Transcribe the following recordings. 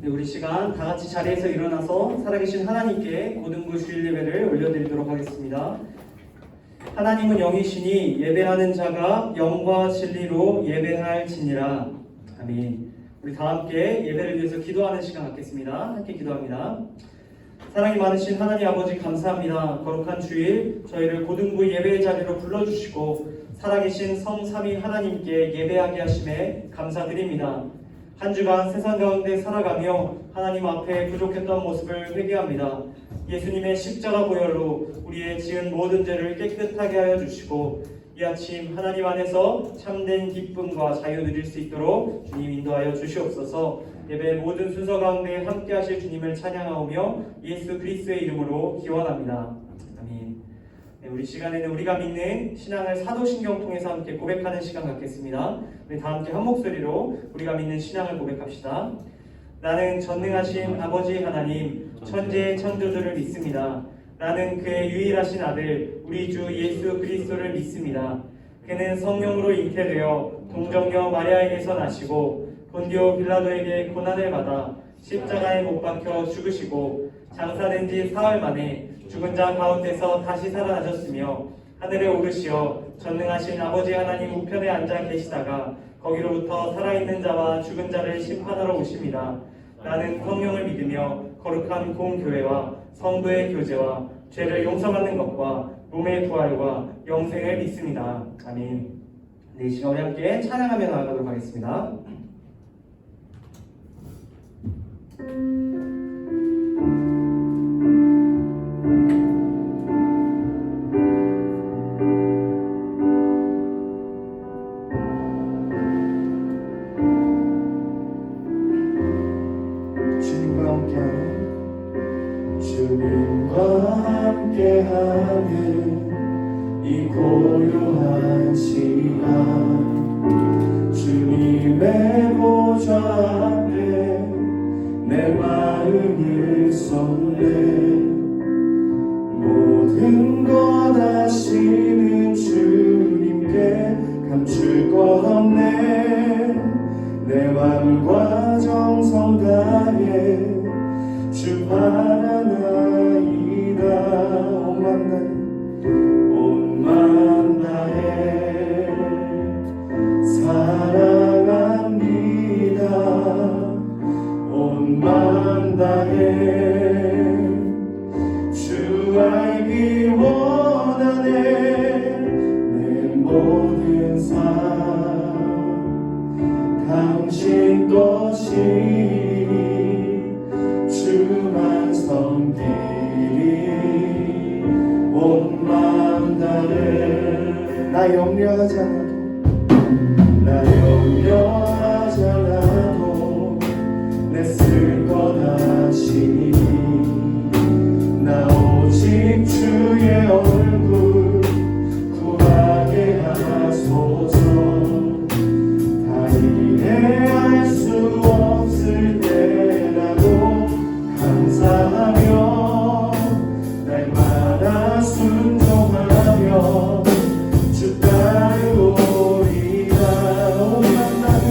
네, 우리 시간 다 같이 자리에서 일어나서 살아계신 하나님께 고등부 주일 예배를 올려드리도록 하겠습니다. 하나님은 영이시니 예배하는 자가 영과 진리로 예배할지니라. 아멘. 우리 다 함께 예배를 위해서 기도하는 시간 갖겠습니다. 함께 기도합니다. 사랑이 많으신 하나님 아버지 감사합니다. 거룩한 주일 저희를 고등부 예배의 자리로 불러주시고 살아계신 성삼위 하나님께 예배하게 하심에 감사드립니다. 한 주간 세상 가운데 살아가며 하나님 앞에 부족했던 모습을 회개합니다. 예수님의 십자가 보혈로 우리의 지은 모든 죄를 깨끗하게 하여 주시고 이 아침 하나님 안에서 참된 기쁨과 자유 누릴 수 있도록 주님 인도하여 주시옵소서. 예배 모든 순서 가운데 함께 하실 주님을 찬양하오며 예수 그리스도의 이름으로 기원합니다. 아멘. 네, 우리 시간에는 우리가 믿는 신앙을 사도신경 통해서 함께 고백하는 시간 갖겠습니다. 우리 다 함께 한 목소리로 우리가 믿는 신앙을 고백합시다. 나는 전능하신 아버지 하나님 천지의 창조주를 믿습니다. 나는 그의 유일하신 아들 우리 주 예수 그리스도를 믿습니다. 그는 성령으로 잉태되어 동정녀 마리아에게서 나시고 본디오 빌라도에게 고난을 받아 십자가에 못 박혀 죽으시고 장사된 지 사흘 만에 죽은 자 가운데서 다시 살아나셨으며 하늘에 오르시어 전능하신 아버지 하나님 우편에 앉아 계시다가 거기로부터 살아있는 자와 죽은 자를 심판하러 오십니다. 나는 성령을 믿으며 거룩한 공교회와 성도의 교제와 죄를 용서받는 것과 몸의 부활과 영생을 믿습니다. 아멘. 네, 이 시간 우리 함께 찬양하며 나아가도록 하겠습니다. 주님과 함께하는 이 고요한 시간 주님의 보좌 앞에 내 마음을 쏟네 모든 것 아시는 주님께 감출 것 없네 내 맘과 정성 다해 주 바라나이다 온 맘 다해 사랑합니다 온 맘 다해 주 알기 원하네 내 모든 삶 당신 것이 주만 섬기리 온 마음 다해 나 염려하지 않아도 내 쓸 것 아시니 나 오직 주의 얼굴 구하게 하소서 다 이해할 수 없을 때라도 감사하며 날마다 순종하며 주 따르오리다 온 맘 다해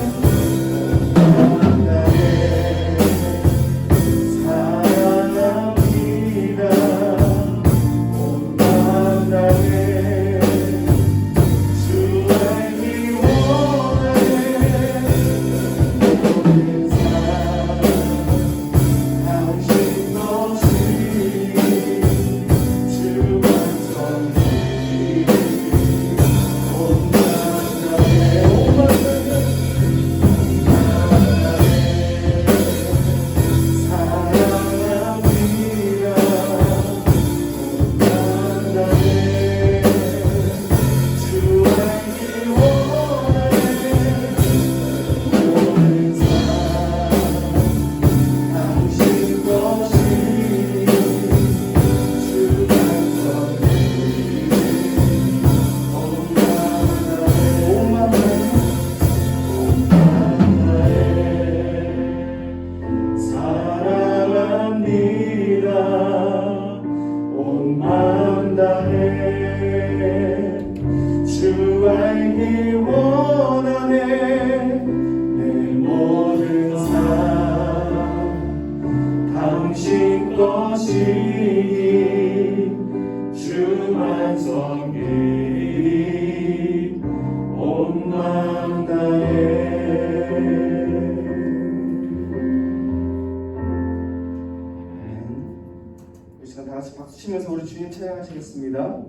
것이니 주만 섬기리 온 마음 다해. 이 시간 다 같이 박수 치면서 우리 주님 찬양하시겠습니다.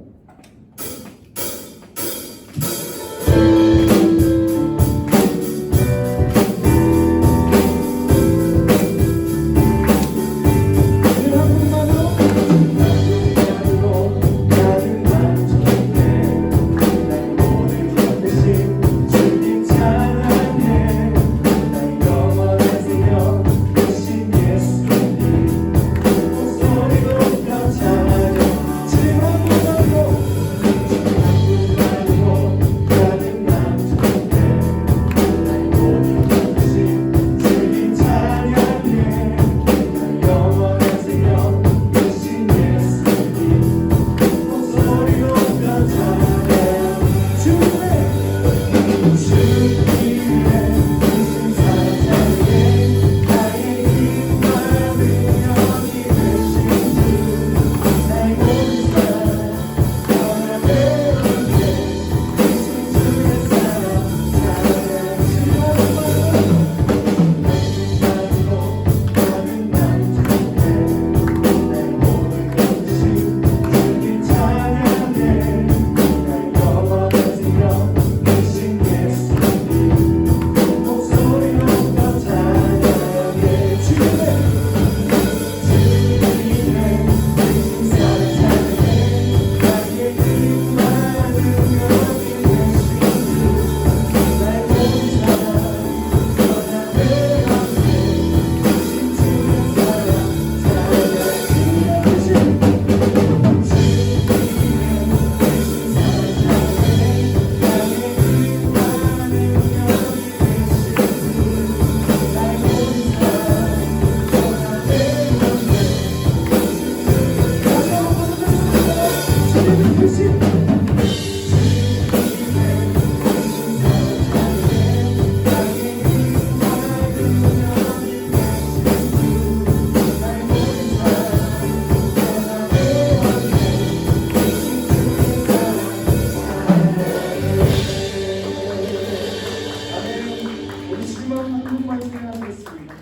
우리 주님만 한 분만 찬양하겠습니다.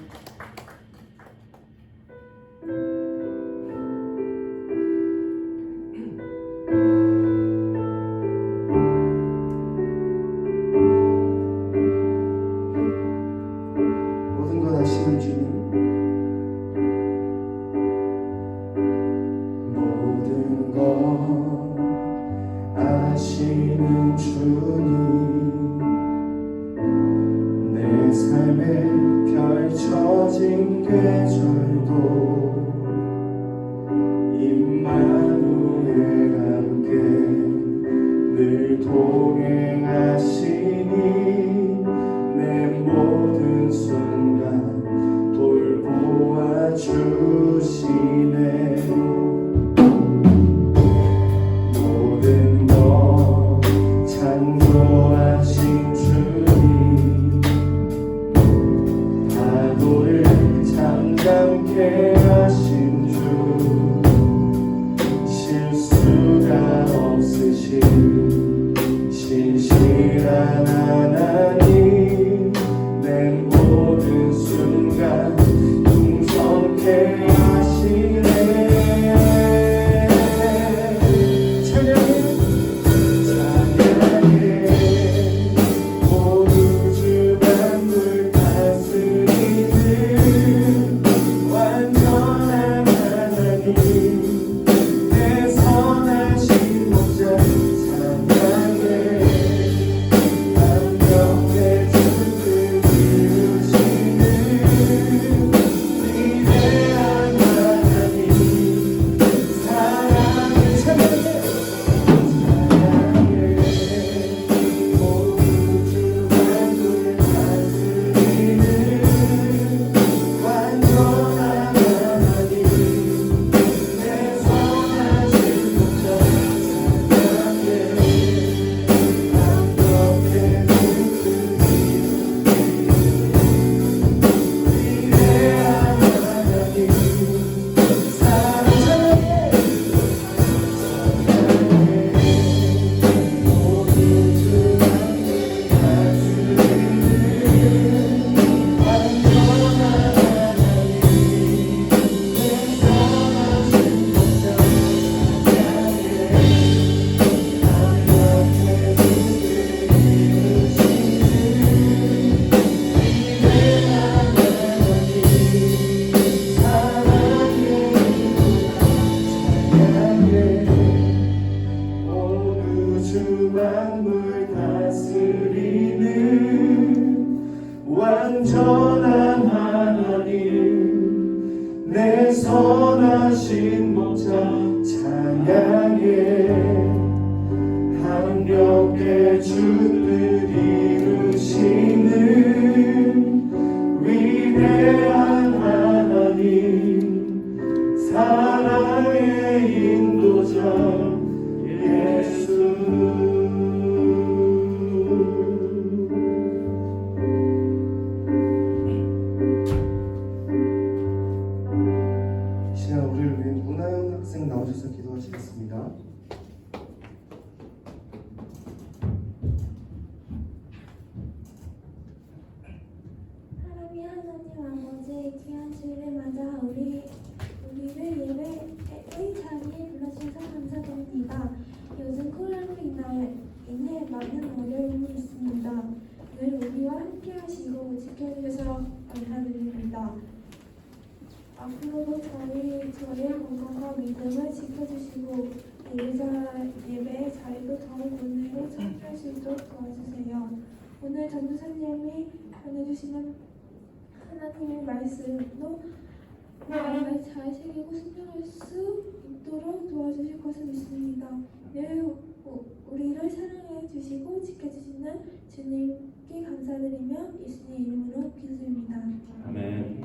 모든 것 아시는 주님, 모든 것 아시는 주님, 내 삶에 펼쳐진 계절도 임마누엘 함께 늘 동행하시니 내 모든 순간 돌보아 주시네. 모든 것 창조하신 주님, 파도를 잠잠케 하신 주, 실수가 없으신 신실한 하나님, 내 모든 순간 풍성케 하시네. 찬양해 온 우주 만물 다스리는 완전 거룩하신 목자 찬양해 함께 주를 이루시는 위대한 하나님 사랑의 인도자 예수. 이 시간 우리를 위해 문하영 학생 나오셔서 기도하시겠습니다. 하나님 아버지 귀한 주일을 맞아 우리를 예배의 자리에 불러주셔서 감사드립니다. 요즘 코로나로 인해 많은 어려움이 있습니다. 늘 우리와 함께 하시고 지켜주셔서 감사드립니다. 앞으로도 저희의 건강과 믿음을 지켜주시고 예배의 자리도 더욱 은혜로 참여할 수 있도록 도와주세요. 오늘 전도사님이 전해주시는 하나님의 말씀도 마음에 잘 새기고 순종할 수 있도록 도와주실 것을 믿습니다. 늘 우리를 사랑해 주시고 지켜주시는 주님께 감사드리며 예수님 이름으로 기도드립니다. 아멘.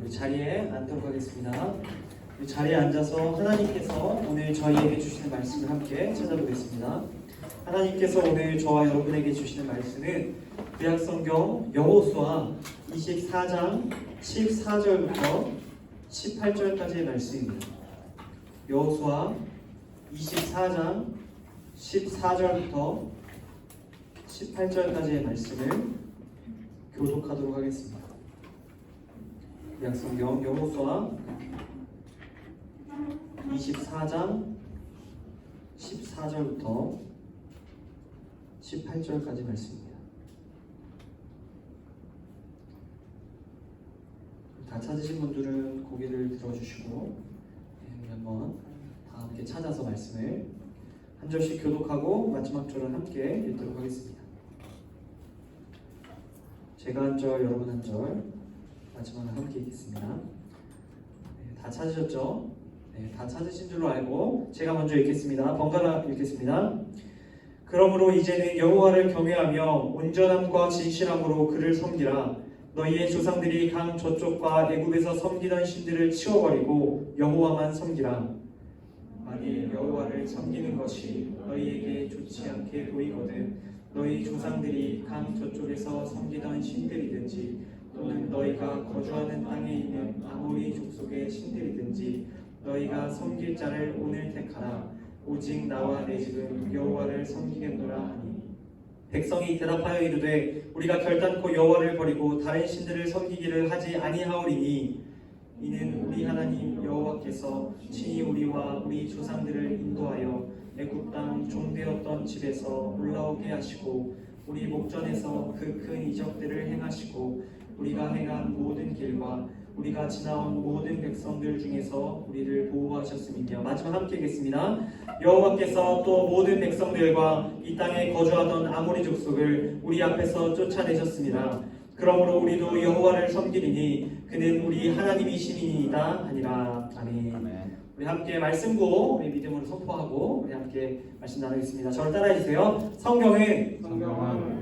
우리 자리에 앉도록 하겠습니다. 우리 자리에 앉아서 하나님께서 오늘 저희에게 주시는 말씀을 함께 찾아보겠습니다. 하나님께서 오늘 저와 여러분에게 주시는 말씀은 구약성경 여호수아 24장 14절부터 18절까지의 말씀입니다. 여호수아 24장 14절부터 18절까지의 말씀을 교독하도록 하겠습니다. 구약성경 여호수아 24장 14절부터 18절까지 말씀입니다. 다 찾으신 분들은 고개를 들어주시고 우리 한번 다 함께 찾아서 말씀을 한 절씩 교독하고 마지막 절을 함께 읽도록 하겠습니다. 제가 한 절, 여러분 한 절, 마지막을 함께 읽겠습니다. 다 찾으셨죠? 네, 다 찾으신 줄로 알고 제가 먼저 읽겠습니다. 번갈아 읽겠습니다. 그러므로 이제는 여호와를 경외하며 온전함과 진실함으로 그를 섬기라. 너희의 조상들이 강 저쪽과 애굽에서 섬기던 신들을 치워버리고 여호와만 섬기라. 만일 여호와를 섬기는 것이 너희에게 좋지 않게 보이거든 너희 조상들이 강 저쪽에서 섬기던 신들이든지 또는 너희가 거주하는 땅에 있는 아모리 족속의 신들이든지 너희가 섬길 자를 오늘 택하라. 오직 나와 내 집은 여호와를 섬기겠노라 하니 백성이 대답하여 이르되 우리가 결단코 여호와를 버리고 다른 신들을 섬기기를 하지 아니하오리니 이는 우리 하나님 여호와께서 친히 우리와 우리 조상들을 인도하여 애굽 땅 종되었던 집에서 올라오게 하시고 우리 목전에서 그 큰 이적들을 행하시고 우리가 행한 모든 길과 우리가 지나온 모든 백성들 중에서 우리를 보호하셨음이며 마지막 함께 읽겠습니다. 여호와께서 또 모든 백성들과 이 땅에 거주하던 아모리 족속을 우리 앞에서 쫓아내셨습니다. 그러므로 우리도 여호와를 섬기리니 그는 우리 하나님이시니이다 하니라. 아멘. 우리 함께 말씀고 우리 믿음으로 선포하고 우리 함께 말씀 나누겠습니다. 저를 따라해주세요. 성경은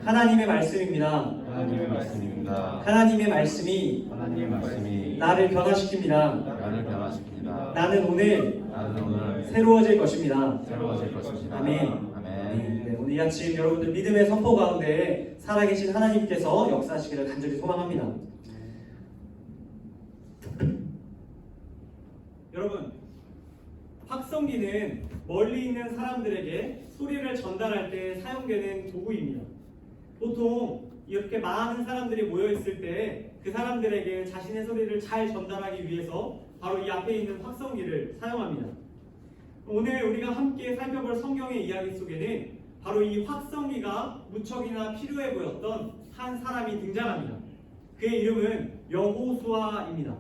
하나님의 말씀입니다. 하나님의 말씀입니다. 하나님의 말씀이 나를 변화시킵니다. 나는 오늘 새로워질 것입니다. 아멘. 네, 오늘 이 아침 여러분들 믿음의 선포 가운데 살아계신 하나님께서 역사하시기를 간절히 소망합니다. 여러분, 확성기는 멀리 있는 사람들에게 소리를 전달할 때 사용되는 도구입니다. 보통 이렇게 많은 사람들이 모여 있을 때 그 사람들에게 자신의 소리를 잘 전달하기 위해서 바로 이 앞에 있는 확성기를 사용합니다. 오늘 우리가 함께 살펴볼 성경의 이야기 속에는 바로 이 확성기가 무척이나 필요해 보였던 한 사람이 등장합니다. 그의 이름은 여호수아입니다.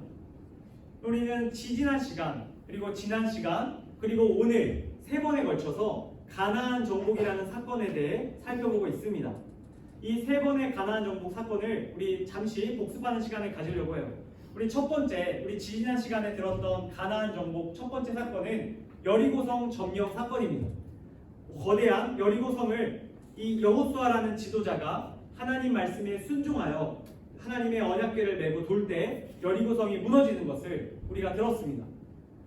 우리는 지지난 시간, 그리고 지난 시간, 그리고 오늘 3번에 걸쳐서 가나안 정복이라는 사건에 대해 살펴보고 있습니다. 이 3번의 가나안 정복 사건을 우리 잠시 복습하는 시간을 가지려고 해요. 우리 첫 번째, 우리 지난 시간에 들었던 가나안 정복 첫 번째 사건은 여리고성 점령 사건입니다. 거대한 여리고성을 이 여호수아라는 지도자가 하나님 말씀에 순종하여 하나님의 언약궤를 메고 돌 때 여리고성이 무너지는 것을 우리가 들었습니다.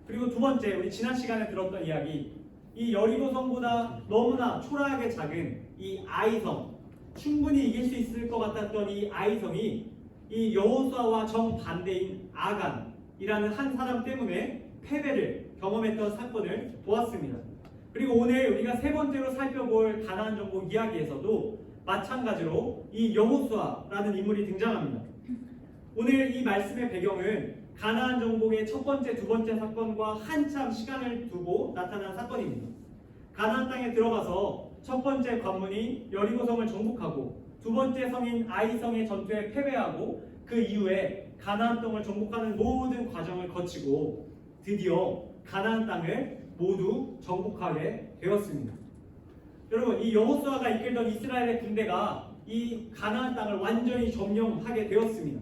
그리고 두 번째, 우리 지난 시간에 들었던 이야기, 이 여리고성보다 너무나 초라하게 작은 이 아이성, 충분히 이길 수 있을 것 같았던 이 아이성이 이 여호수아와 정반대인 아간이라는 한 사람 때문에 패배를 경험했던 사건을 보았습니다. 그리고 오늘 우리가 세 번째로 살펴볼 가나안 정복 이야기에서도 마찬가지로 이 여호수아라는 인물이 등장합니다. 오늘 이 말씀의 배경은 가나안 정복의 첫 번째, 두 번째 사건과 한참 시간을 두고 나타난 사건입니다. 가나안 땅에 들어가서 첫 번째 관문이 여리고성을 정복하고 두 번째 성인 아이성의 전투에 패배하고 그 이후에 가나안 땅을 정복하는 모든 과정을 거치고 드디어 가나안 땅을 모두 정복하게 되었습니다. 여러분, 이 여호수아가 이끌던 이스라엘의 군대가 이 가나안 땅을 완전히 점령하게 되었습니다.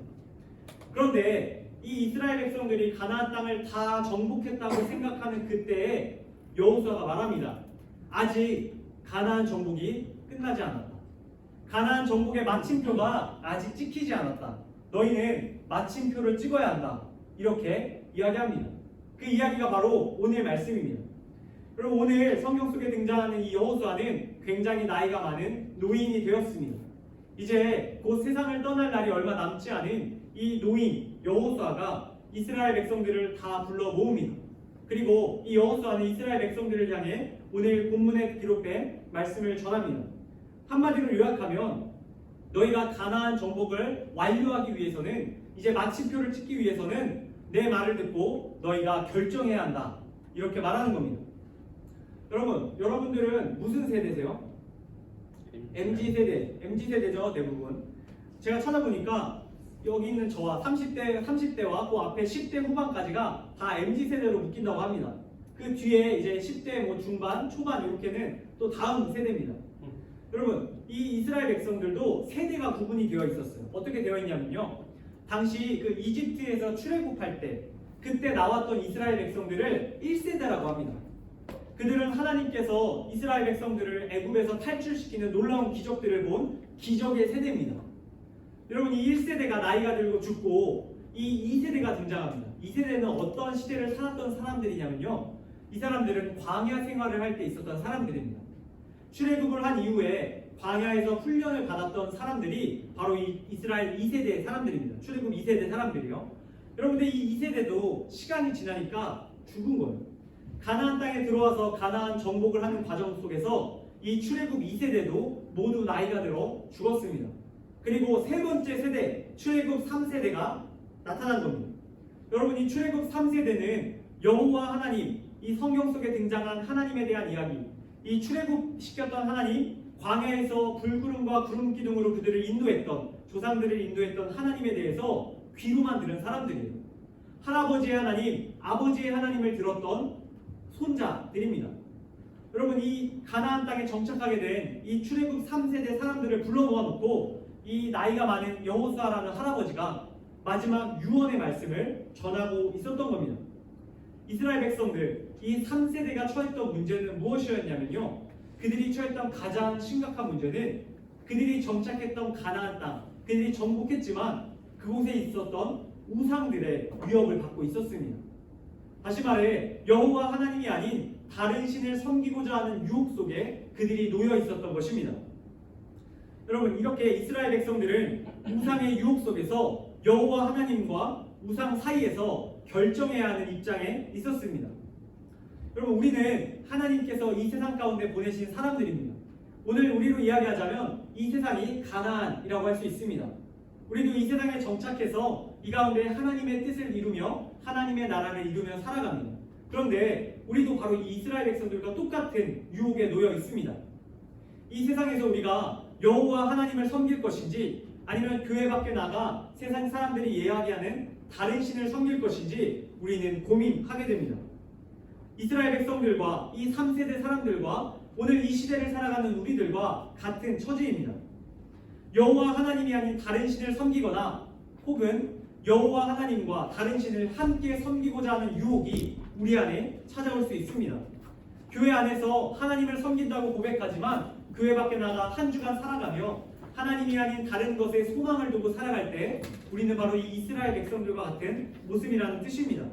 그런데 이 이스라엘 백성들이 가나안 땅을 다 정복했다고 생각하는 그때에 여호수아가 말합니다. 아직 가나안 정복이 끝나지 않았다. 가나안 정복의 마침표가 아직 찍히지 않았다. 너희는 마침표를 찍어야 한다. 이렇게 이야기합니다. 그 이야기가 바로 오늘 말씀입니다. 그럼 오늘 성경 속에 등장하는 이 여호수아는 굉장히 나이가 많은 노인이 되었습니다. 이제 곧 세상을 떠날 날이 얼마 남지 않은 이 노인 여호수아가 이스라엘 백성들을 다 불러 모읍니다. 그리고 이 여호수아는 이스라엘 백성들을 향해 오늘 본문에 기록된 말씀을 전합니다. 한마디로 요약하면 너희가 가나안 정복을 완료하기 위해서는, 이제 마침표를 찍기 위해서는 내 말을 듣고 너희가 결정해야 한다. 이렇게 말하는 겁니다. 여러분들은 무슨 세대세요? MZ세대죠, 대부분. 제가 찾아보니까 여기 있는 저와 30대와 그 앞에 10대 후반까지가 다 MZ세대로 묶인다고 합니다. 그 뒤에 이제 10대 뭐 중반, 초반 이렇게는 또 다음 세대입니다. 여러분, 이 이스라엘 백성들도 세대가 구분이 되어 있었어요. 어떻게 되어 있냐면요. 당시 그 이집트에서 출애굽할 때 그때 나왔던 이스라엘 백성들을 1세대라고 합니다. 그들은 하나님께서 이스라엘 백성들을 애굽에서 탈출시키는 놀라운 기적들을 본 기적의 세대입니다. 여러분, 이 1세대가 나이가 들고 죽고 이 2세대가 등장합니다. 2세대는 어떤 시대를 살았던 사람들이냐면요. 이 사람들은 광야 생활을 할 때 있었던 사람들입니다. 출애굽을 한 이후에 광야에서 훈련을 받았던 사람들이 바로 이 이스라엘 2세대 사람들입니다. 출애굽 2세대 사람들이요. 여러분들 이 2세대도 시간이 지나니까 죽은 거예요. 가나안 땅에 들어와서 가나안 정복을 하는 과정 속에서 이 출애굽 2세대도 모두 나이가 들어 죽었습니다. 그리고 세 번째 세대, 출애굽 3세대가 나타난 겁니다. 여러분, 이 출애굽 3세대는 여호와 하나님, 이 성경 속에 등장한 하나님에 대한 이야기, 이 출애굽시켰던 하나님, 광야에서 불구름과 구름 기둥으로 그들을 인도했던, 조상들을 인도했던 하나님에 대해서 귀로만 들은 사람들이에요. 할아버지의 하나님, 아버지의 하나님을 들었던 손자들입니다. 여러분, 이 가나안 땅에 정착하게 된 이 출애굽 3세대 사람들을 불러 모아놓고 이 나이가 많은 여호수아라는 할아버지가 마지막 유언의 말씀을 전하고 있었던 겁니다. 이스라엘 백성들, 이 3세대가 처했던 문제는 무엇이었냐면요. 그들이 처했던 가장 심각한 문제는 그들이 정착했던 가나안 땅, 그들이 정복했지만 그곳에 있었던 우상들의 위협을 받고 있었습니다. 다시 말해 여호와 하나님이 아닌 다른 신을 섬기고자 하는 유혹 속에 그들이 놓여 있었던 것입니다. 여러분, 이렇게 이스라엘 백성들은 우상의 유혹 속에서 여호와 하나님과 우상 사이에서 결정해야 하는 입장에 있었습니다. 여러분, 우리는 하나님께서 이 세상 가운데 보내신 사람들입니다. 오늘 우리로 이야기하자면 이 세상이 가나안이라고 할 수 있습니다. 우리도 이 세상에 정착해서 이 가운데 하나님의 뜻을 이루며 하나님의 나라를 이루며 살아갑니다. 그런데 우리도 바로 이 이스라엘 백성들과 똑같은 유혹에 놓여 있습니다. 이 세상에서 우리가 여호와 하나님을 섬길 것인지 아니면 교회 밖에 나가 세상 사람들이 이야기하는 다른 신을 섬길 것인지 우리는 고민하게 됩니다. 이스라엘 백성들과 이 3세대 사람들과 오늘 이 시대를 살아가는 우리들과 같은 처지입니다. 여호와 하나님이 아닌 다른 신을 섬기거나 혹은 여호와 하나님과 다른 신을 함께 섬기고자 하는 유혹이 우리 안에 찾아올 수 있습니다. 교회 안에서 하나님을 섬긴다고 고백하지만 교회 밖에 나가 한 주간 살아가며 하나님이 아닌 다른 것에 소망을 두고 살아갈 때 우리는 바로 이 이스라엘 백성들과 같은 모습이라는 뜻입니다.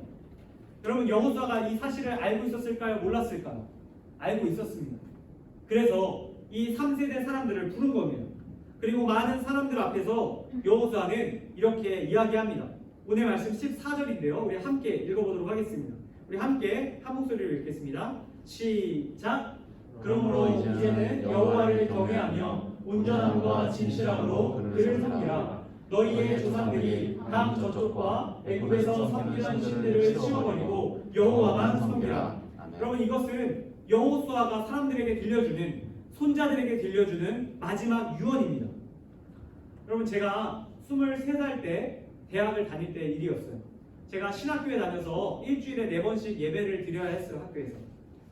여러분, 여호수아가 이 사실을 알고 있었을까요? 몰랐을까요? 알고 있었습니다. 그래서 이 3세대 사람들을 부른 겁니다. 그리고 많은 사람들 앞에서 여호수아는 이렇게 이야기합니다. 오늘 말씀 14절인데요. 우리 함께 읽어보도록 하겠습니다. 우리 함께 한 목소리로 읽겠습니다. 시작! 그러므로 이제는 여호와를 경외하며 온전함과 진실함으로 그를 섬기라. 너희의 조상들이 강 저쪽과 애굽에서 섬기던 신들을 치워버리고 여호와만 섬기라. 여러분, 이것은 여호수아가 사람들에게 들려주는, 손자들에게 들려주는 마지막 유언입니다. 여러분, 제가 23살 때 대학을 다닐 때 일이었어요. 제가 신학교에 다녀서 일주일에 4번씩 예배를 드려야 했어요, 학교에서.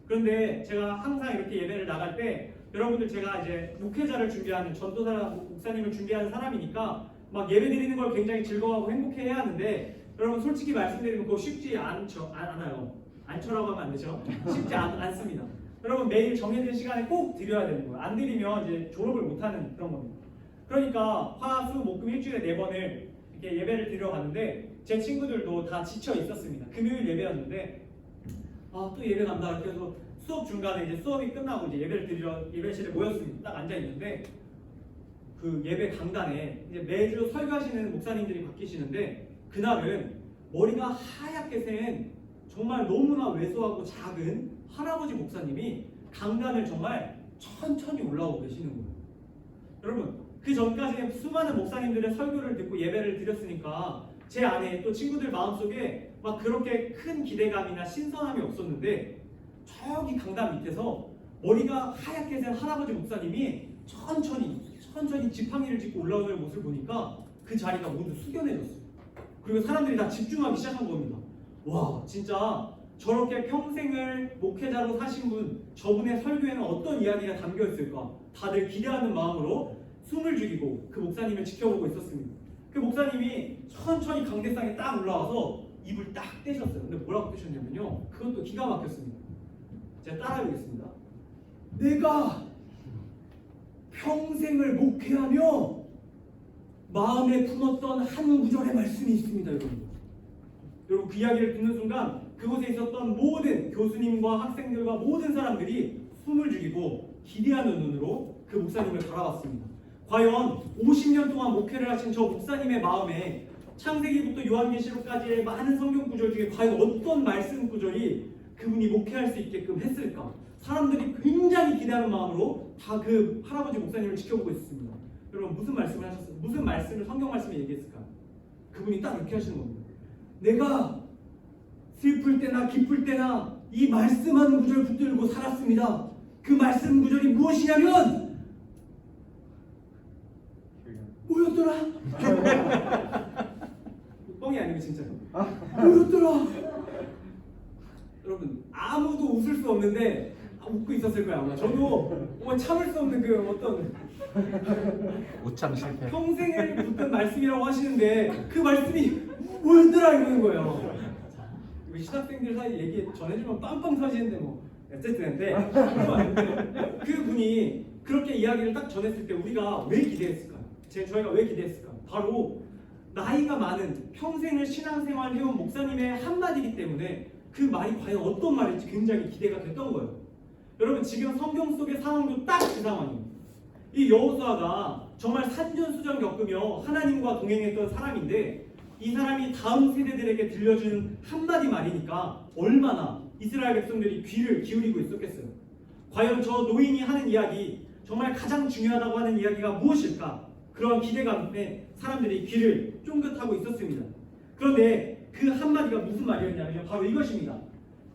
그런데 제가 항상 이렇게 예배를 나갈 때 여러분들, 제가 이제 목회자를 준비하는, 전도사 목사님을 준비하는 사람이니까 막 예배 드리는 걸 굉장히 즐거워하고 행복해해야 하는데, 여러분 솔직히 말씀드리면 그거 쉽지 않아요. 않죠라고 하면 안 되죠. 쉽지 않습니다. 여러분, 매일 정해진 시간에 꼭 드려야 되는 거예요. 안 드리면 이제 졸업을 못하는 그런 겁니다. 그러니까 화, 수, 목, 금 일주일에 4번을 이렇게 예배를 드려 갔는데 제 친구들도 다 지쳐 있었습니다. 금요일 예배였는데 또 예배 간다 이렇게 해서 수업 중간에 이제 수업이 끝나고 이제 예배를 드리러 예배실에 모였습니다. 딱 앉아 있는데 그 예배 강단에 이제 매주 설교하시는 목사님들이 바뀌시는데, 그날은 머리가 하얗게 센 정말 너무나 왜소하고 작은 할아버지 목사님이 강단을 정말 천천히 올라오고 계시는 거예요. 여러분, 그 전까지 수많은 목사님들의 설교를 듣고 예배를 드렸으니까 제 안에 또 친구들 마음속에 막 그렇게 큰 기대감이나 신선함이 없었는데, 저기 강단 밑에서 머리가 하얗게 센 할아버지 목사님이 천천히 지팡이를 짚고 올라오는 모습을 보니까 그 자리가 모두 숙연해졌어요. 그리고 사람들이 다 집중하기 시작한 겁니다. 와, 진짜 저렇게 평생을 목회자로 사신 분, 저분의 설교에는 어떤 이야기가 담겨 있을까? 다들 기대하는 마음으로 숨을 죽이고 그 목사님을 지켜보고 있었습니다. 그 목사님이 천천히 강대상에 딱 올라와서 입을 딱 떼셨어요. 근데 뭐라고 떼셨냐면요, 그것도 기가 막혔습니다. 제가 따라해보겠습니다. 내가 평생을 목회하며 마음에 품었던 한 구절의 말씀이 있습니다, 여러분. 여러분, 그 이야기를 듣는 순간 그곳에 있었던 모든 교수님과 학생들과 모든 사람들이 숨을 죽이고 기대하는 눈으로 그 목사님을 바라봤습니다. 과연 50년 동안 목회를 하신 저 목사님의 마음에 창세기부터 요한계시록까지의 많은 성경 구절 중에 과연 어떤 말씀 구절이 그분이 목회할 수 있게끔 했을까? 사람들이 굉장히 기대하는 마음으로 다 그 할아버지 목사님을 지켜보고 있었습니다. 여러분, 무슨 말씀을 하셨어요? 무슨 말씀을, 성경 말씀에 얘기했을까? 그분이 딱 이렇게 하시는 겁니다. 내가 슬플 때나 기쁠 때나 이 말씀하는 구절 붙들고 살았습니다. 그 말씀 구절이 무엇이냐면 뭐였더라? 뻥이 아니고 진짜로. 뭐였더라? 여러분, 아무도 웃을 수 없는데 웃고 있었을 거야 아마. 저도 참을 수 없는 그 어떤 우참 실패. 평생을 붙든 말씀이라고 하시는데 그 말씀이 뭐였더라 이러는 거예요. 우리 신학생들 사이 얘기 전해주면 빵빵 터지는데 뭐 어쨌든 근데 그분이 그렇게 이야기를 딱 전했을 때 우리가 왜 기대했을까요? 저희가 왜 기대했을까? 바로 나이가 많은 평생을 신앙생활 해온 목사님의 한마디이기 때문에 그 말이 과연 어떤 말일지 굉장히 기대가 됐던 거예요. 여러분, 지금 성경 속의 상황도 딱 그 상황이에요. 이 여호수아가 정말 산전수전 겪으며 하나님과 동행했던 사람인데, 이 사람이 다음 세대들에게 들려준 한마디 말이니까 얼마나 이스라엘 백성들이 귀를 기울이고 있었겠어요. 과연 저 노인이 하는 이야기, 정말 가장 중요하다고 하는 이야기가 무엇일까? 그런 기대감에 사람들이 귀를 쫑긋하고 있었습니다. 그런데 그 한마디가 무슨 말이었냐면 바로 이것입니다.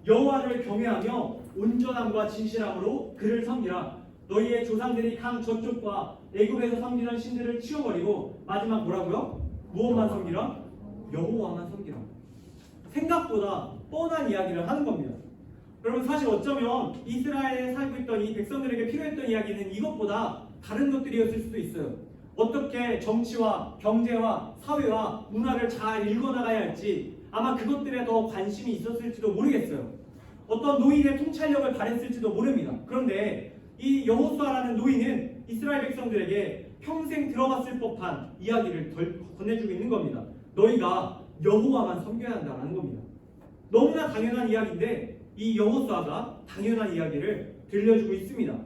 여호와를 경외하며 온전함과 진실함으로 그를 섬기라. 너희의 조상들이 강 저쪽과 애굽에서 섬기던 신들을 치워버리고 마지막 뭐라고요? 무엇만 섬기라? 여호와만 섬기라. 생각보다 뻔한 이야기를 하는 겁니다. 여러분 사실 어쩌면 이스라엘에 살고 있던 이 백성들에게 필요했던 이야기는 이것보다 다른 것들이었을 수도 있어요. 어떻게 정치와 경제와 사회와 문화를 잘 읽어나가야 할지 아마 그것들에 더 관심이 있었을지도 모르겠어요. 어떤 노인의 통찰력을 발했을지도 모릅니다. 그런데 이 여호수아라는 노인은 이스라엘 백성들에게 평생 들어봤을 법한 이야기를 건네주고 있는 겁니다. 너희가 여호와만 섬겨야 한다는 겁니다. 너무나 당연한 이야기인데 이 여호수아가 당연한 이야기를 들려주고 있습니다.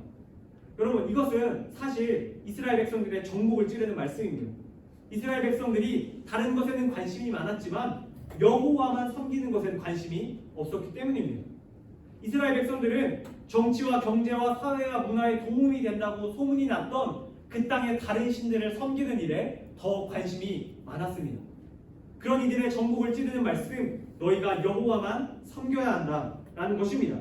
여러분 이것은 사실 이스라엘 백성들의 정복을 찌르는 말씀입니다. 이스라엘 백성들이 다른 것에는 관심이 많았지만 여호와만 섬기는 것에는 관심이 없었기 때문입니다. 이스라엘 백성들은 정치와 경제와 사회와 문화에 도움이 된다고 소문이 났던 그 땅의 다른 신들을 섬기는 일에 더 관심이 많았습니다. 그런 이들의 정복을 찌르는 말씀, 너희가 여호와만 섬겨야 한다라는 것입니다.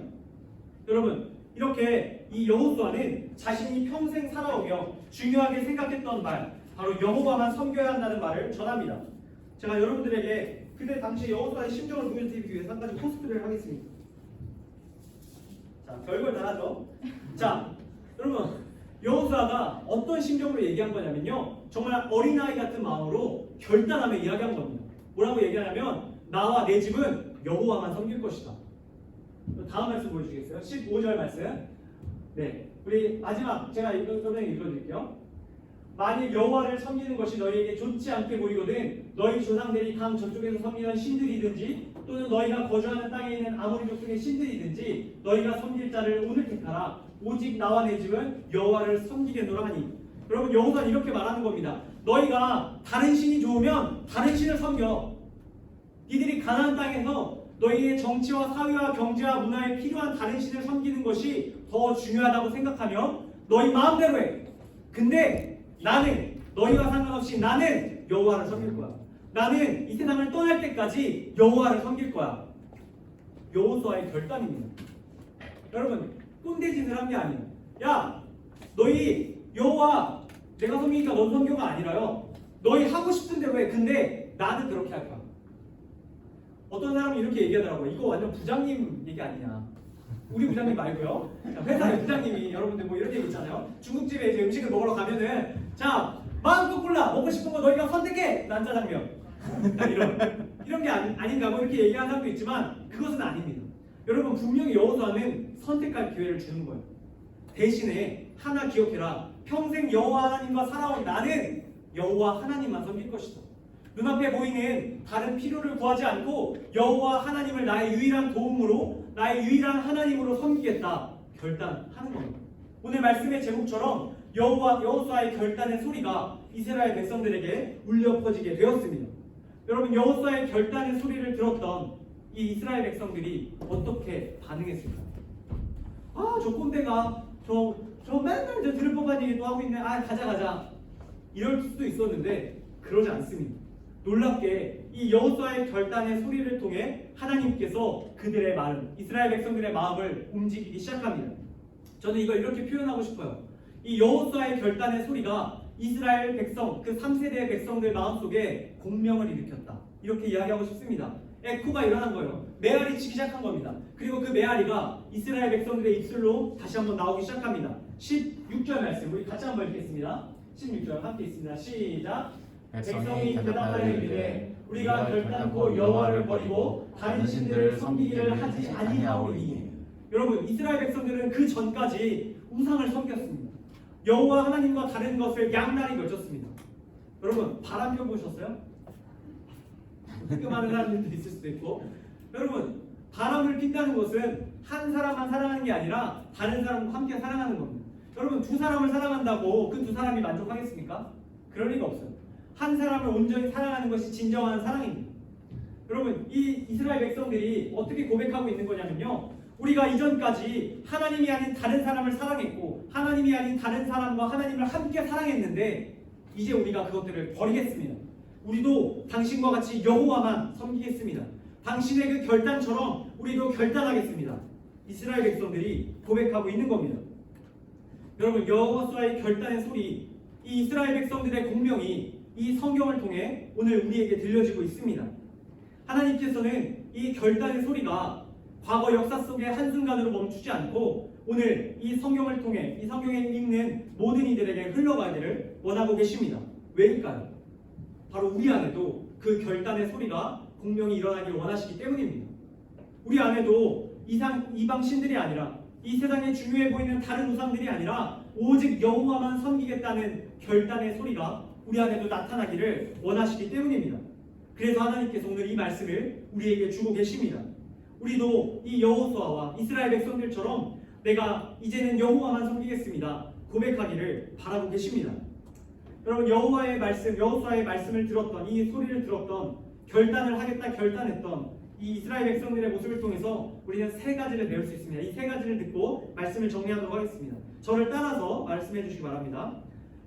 여러분 이렇게 이 여호수아는 자신이 평생 살아오며 중요하게 생각했던 말, 바로 여호와만 섬겨야 한다는 말을 전합니다. 제가 여러분들에게 그때 당시 여호수아의 심정을 보여드리기 위해서 한 가지 포스트를 하겠습니다. 자, 별걸 다 하죠. 자, 여러분 여호수아가 어떤 심정으로 얘기한 거냐면요, 정말 어린아이 같은 마음으로 결단하며 이야기한 겁니다. 뭐라고 얘기하냐면 나와 내 집은 여호와만 섬길 것이다. 다음 말씀 보여주시겠어요? 15절 말씀. 네, 우리 마지막 제가 읽어드릴게요. 만일 여호와를 섬기는 것이 너희에게 좋지 않게 보이거든 너희 조상들이 강 저쪽에서 섬기던 신들이든지 또는 너희가 거주하는 땅에 있는 아모리 족속의 신들이든지 너희가 섬길 자를 오늘 택하라. 오직 나와 내 집은 여호와를 섬기겠노라 하니. 여러분 여호수아는 이렇게 말하는 겁니다. 너희가 다른 신이 좋으면 다른 신을 섬겨. 니들이 가나안 땅에서 너희의 정치와 사회와 경제와 문화에 필요한 다른 신을 섬기는 것이 더 중요하다고 생각하며 너희 마음대로 해. 근데 나는 너희와 상관없이 나는 여호와를 섬길 거야. 나는 이 세상을 떠날 때까지 여호와를 섬길 거야. 여호수아의 결단입니다. 여러분 꼰대짓을 한 게 아니에요. 야 너희 여호와 내가 섬기니까 넌 섬겨가 아니라요. 너희 하고 싶은 대로 해. 근데 나는 그렇게 할 거야. 어떤 사람이 이렇게 얘기하더라고요. 이거 완전 부장님 얘기 아니냐. 우리 부장님 말고요. 회사의 부장님이 여러분들 뭐 이런 얘기 있잖아요. 중국집에 이제 음식을 먹으러 가면은 자 마음껏 골라 먹고 싶은 거 너희가 선택해. 난 짜장면. 이런 게 아닌가 뭐 이렇게 얘기하는 사람도 있지만 그것은 아닙니다. 여러분 분명히 여호수아는 선택할 기회를 주는 거예요. 대신에 하나 기억해라. 평생 여호와 하나님과 살아온 나는 여호와 하나님만 섬길 것이다. 눈앞에 보이는 다른 필요를 구하지 않고 여호와 하나님을 나의 유일한 도움으로 나의 유일한 하나님으로 섬기겠다 결단하는 겁니다. 오늘 말씀의 제목처럼 여호수아의 결단의 소리가 이스라엘 백성들에게 울려 퍼지게 되었습니다. 여러분 여호수아의 결단의 소리를 들었던 이 이스라엘 백성들이 어떻게 반응했을까요? 저 꼰대가 저 맨날 저 들을 법한 얘기도 하고 있네. 가자 이럴 수도 있었는데 그러지 않습니다. 놀랍게 이 여호수아의 결단의 소리를 통해 하나님께서 그들의 마음, 이스라엘 백성들의 마음을 움직이기 시작합니다. 저는 이걸 이렇게 표현하고 싶어요. 이 여호수아의 결단의 소리가 이스라엘 백성, 그 3세대의 백성들 마음속에 공명을 일으켰다. 이렇게 이야기하고 싶습니다. 에코가 일어난 거예요. 메아리 치기 시작한 겁니다. 그리고 그 메아리가 이스라엘 백성들의 입술로 다시 한번 나오기 시작합니다. 16절 말씀 우리 같이 한번 읽겠습니다. 16절 함께 있습니다. 시작. 백성이 대답하여 이르되 우리가 결단코 여호와를 버리고 다른 신들을 섬기기를 하지 아니하오니. 여러분 이스라엘 백성들은 그 전까지 우상을 섬겼습니다. 여호와 하나님과 다른 것을 양날이 걸쳤습니다. 여러분 바람 펴보셨어요? 많은 사람들도 있을 수도 있고. 여러분 바람을 핀다는 것은 한 사람만 사랑하는 게 아니라 다른 사람과 함께 사랑하는 겁니다. 여러분 두 사람을 사랑한다고 그 두 사람이 만족하겠습니까? 그럴 리가 없어요. 한 사람을 온전히 사랑하는 것이 진정한 사랑입니다. 여러분 이 이스라엘 백성들이 어떻게 고백하고 있는 거냐면요, 우리가 이전까지 하나님이 아닌 다른 사람을 사랑했고 하나님이 아닌 다른 사람과 하나님을 함께 사랑했는데 이제 우리가 그것들을 버리겠습니다. 우리도 당신과 같이 여호와만 섬기겠습니다. 당신의 그 결단처럼 우리도 결단하겠습니다. 이스라엘 백성들이 고백하고 있는 겁니다. 여러분 여호수아의 결단의 소리, 이 이스라엘 백성들의 공명이 이 성경을 통해 오늘 우리에게 들려지고 있습니다. 하나님께서는 이 결단의 소리가 과거 역사 속의 한순간으로 멈추지 않고 오늘 이 성경을 통해 이 성경에 읽는 모든 이들에게 흘러가기를 원하고 계십니다. 왜일까요? 바로 우리 안에도 그 결단의 소리가 공명히 일어나기를 원하시기 때문입니다. 우리 안에도 이방 신들이 아니라 이 세상에 중요해 보이는 다른 우상들이 아니라 오직 여호와만 섬기겠다는 결단의 소리가 우리 안에도 나타나기를 원하시기 때문입니다. 그래서 하나님께서 오늘 이 말씀을 우리에게 주고 계십니다. 우리도 이 여호수아와 이스라엘 백성들처럼 내가 이제는 여호와만 섬기겠습니다 고백하기를 바라고 계십니다. 여러분, 여호수아의 말씀을 들었던, 이 소리를 들었던, 결단을 하겠다 결단했던 이 이스라엘 백성들의 모습을 통해서 우리는 세 가지를 배울 수 있습니다. 이 세 가지를 듣고 말씀을 정리하도록 하겠습니다. 저를 따라서 말씀해 주시기 바랍니다.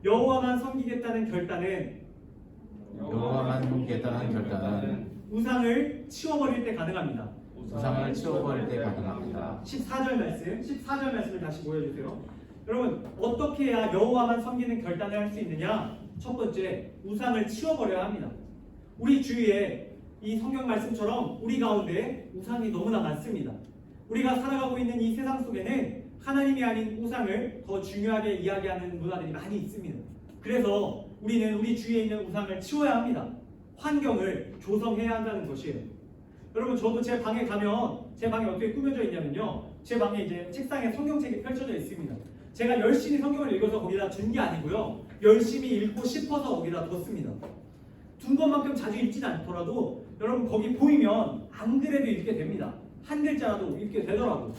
여호와만 섬기겠다는 결단은 여호와만 섬기겠다는 결단은 우상을 치워버릴 때 가능합니다. 우상을 치워버릴 때 가능합니다. 14절 말씀을 다시 보여주세요. 여러분, 어떻게 해야 여호와만 섬기는 결단을 할 수 있느냐? 첫 번째, 우상을 치워버려야 합니다. 우리 주위에 이 성경 말씀처럼 우리 가운데 우상이 너무나 많습니다. 우리가 살아가고 있는 이 세상 속에는 하나님이 아닌 우상을 더 중요하게 이야기하는 문화들이 많이 있습니다. 그래서 우리는 우리 주위에 있는 우상을 치워야 합니다. 환경을 조성해야 한다는 것이에요. 여러분, 저도 제 방에 가면 제 방이 어떻게 꾸며져 있냐면요, 제 방에 이제 책상에 성경책이 펼쳐져 있습니다. 제가 열심히 성경을 읽어서 거기다 둔 게 아니고요, 열심히 읽고 싶어서 거기다 뒀습니다. 둔 것만큼 자주 읽진 않더라도 여러분, 거기 보이면 안 그래도 읽게 됩니다. 한 글자라도 읽게 되더라고요.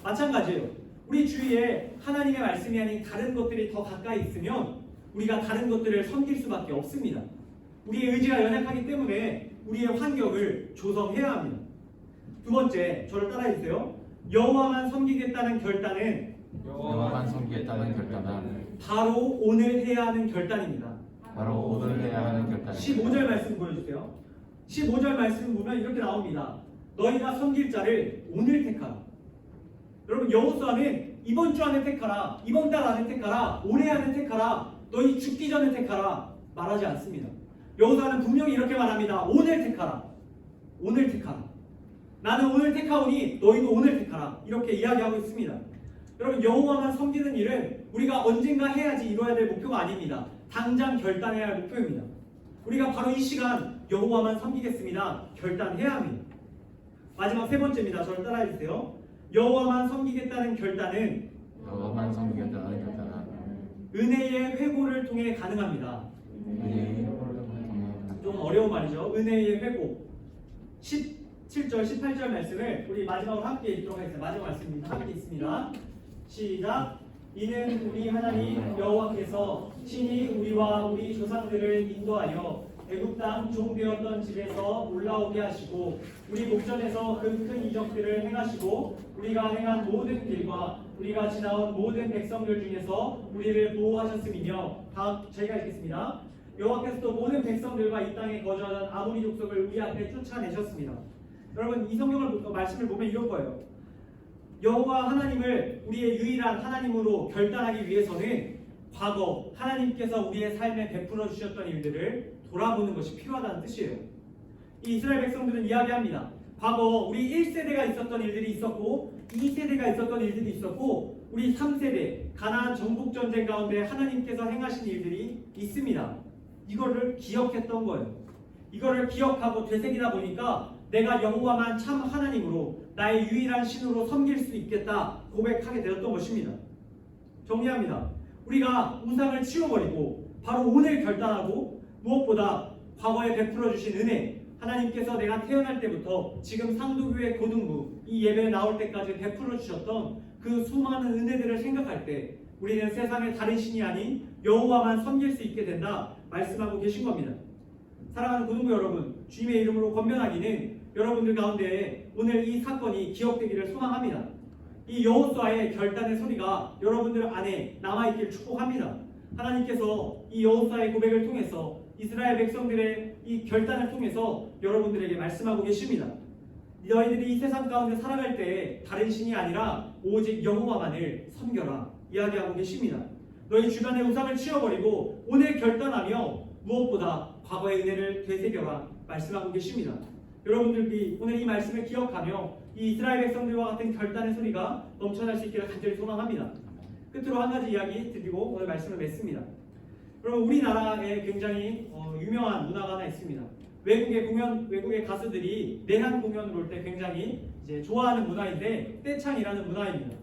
마찬가지예요. 우리 주위에 하나님의 말씀이 아닌 다른 것들이 더 가까이 있으면 우리가 다른 것들을 섬길 수밖에 없습니다. 우리의 의지가 연약하기 때문에 우리의 환경을 조성해야 합니다. 두 번째, 저를 따라해주세요. 여호와만 섬기겠다는 결단은 여호와만 섬기겠다는 결단은 바로 오늘 해야 하는 결단입니다. 바로 오늘 해야 하는 결단입니다. 15절 말씀 보여주세요. 15절 말씀 보면 이렇게 나옵니다. 너희가 섬길 자를 오늘 택하라. 여러분, 여호수아는 이번 주 안에 택하라, 이번 달 안에 택하라, 올해 안에 택하라, 너희 죽기 전에 택하라 말하지 않습니다. 여호수아는 분명히 이렇게 말합니다. 오늘 택하라. 오늘 택하라. 나는 오늘 택하오니 너희도 오늘 택하라. 이렇게 이야기하고 있습니다. 여러분, 여호와만 섬기는 일은 우리가 언젠가 해야지 이뤄야 될 목표가 아닙니다. 당장 결단해야 할 목표입니다. 우리가 바로 이 시간 여호와만 섬기겠습니다 결단해야 합니다. 마지막 세 번째입니다. 저를 따라해 주세요. 여호와만 섬기겠다는 결단은 여호와만 섬기겠다는 결단은 은혜의 회고를 통해 가능합니다. 은혜의 회고를 통해 좀 어려운 말이죠. 은혜의 회고. 17절, 18절 말씀을 우리 마지막으로 함께 읽도록 하겠습니다. 마지막 말씀입니다. 함께 있습니다. 시작. 이는 우리 하나님 여호와께서 친히 우리와 우리 조상들을 인도하여 애굽 땅 종되었던 집에서 올라오게 하시고 우리 목전에서 그 큰 이적들을 행하시고 우리가 행한 모든 길과 우리가 지나온 모든 백성들 중에서 우리를 보호하셨음이며, 다음 저희가 읽겠습니다. 여호와께서 또 모든 백성들과 이 땅에 거주하던 아모리 족속을 우리 앞에 쫓아내셨습니다. 여러분, 이 성경을 말씀을 보면 이런 거예요. 여호와 하나님을 우리의 유일한 하나님으로 결단하기 위해서는 과거 하나님께서 우리의 삶에 베풀어 주셨던 일들을 돌아보는 것이 필요하다는 뜻이에요. 이 이스라엘 백성들은 이야기합니다. 과거 우리 1세대가 있었던 일들이 있었고 2세대가 있었던 일들이 있었고 우리 3세대 가나안 정복 전쟁 가운데 하나님께서 행하신 일들이 있습니다. 이거를 기억했던 거예요. 이거를 기억하고 되새기다 보니까 내가 여호와만 참 하나님으로 나의 유일한 신으로 섬길 수 있겠다 고백하게 되었던 것입니다. 정리합니다. 우리가 우상을 치워버리고 바로 오늘 결단하고 무엇보다 과거에 베풀어 주신 은혜, 하나님께서 내가 태어날 때부터 지금 상도교회 고등부 이 예배에 나올 때까지 베풀어 주셨던 그 수많은 은혜들을 생각할 때 우리는 세상의 다른 신이 아닌 여호와만 섬길 수 있게 된다 말씀하고 계신 겁니다. 사랑하는 고등부 여러분, 주님의 이름으로 권면하기는 여러분들 가운데 오늘 이 사건이 기억되기를 소망합니다. 이 여호수아의 결단의 소리가 여러분들 안에 남아있기를 축복합니다. 하나님께서 이 여호수아의 고백을 통해서 이스라엘 백성들의 이 결단을 통해서 여러분들에게 말씀하고 계십니다. 너희들이 이 세상 가운데 살아갈 때 다른 신이 아니라 오직 여호와만을 섬겨라 이야기하고 계십니다. 너희 주변의 우상을 치워버리고 오늘 결단하며 무엇보다 과거의 은혜를 되새겨라 말씀하고 계십니다. 여러분들이 오늘 이 말씀을 기억하며 이 이스라엘 백성들과 같은 결단의 소리가 넘쳐날 수 있기를 간절히 소망합니다. 끝으로 한 가지 이야기 드리고 오늘 말씀을 맺습니다. 여러분, 우리나라에 굉장히 유명한 문화가 하나 있습니다. 외국의 가수들이 내한 공연을 올 때 굉장히 이제 좋아하는 문화인데 떼창이라는 문화입니다.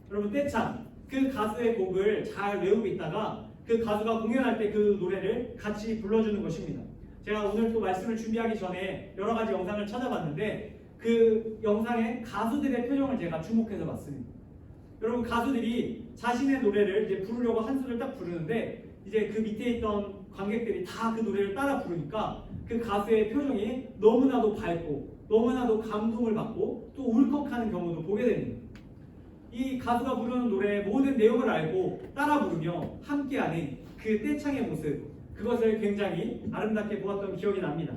여러분, 떼창, 그 가수의 곡을 잘 외우고 있다가 그 가수가 공연할 때 그 노래를 같이 불러주는 것입니다. 제가 오늘 또 말씀을 준비하기 전에 여러 가지 영상을 찾아봤는데 그 영상의 가수들의 표정을 제가 주목해서 봤습니다. 여러분, 가수들이 자신의 노래를 이제 부르려고 한 소절 딱 부르는데 이제 그 밑에 있던 관객들이 다 그 노래를 따라 부르니까 그 가수의 표정이 너무나도 밝고 너무나도 감동을 받고 또 울컥하는 경우도 보게 됩니다. 이 가수가 부르는 노래의 모든 내용을 알고 따라 부르며 함께하는 그 떼창의 모습, 그것을 굉장히 아름답게 보았던 기억이 납니다.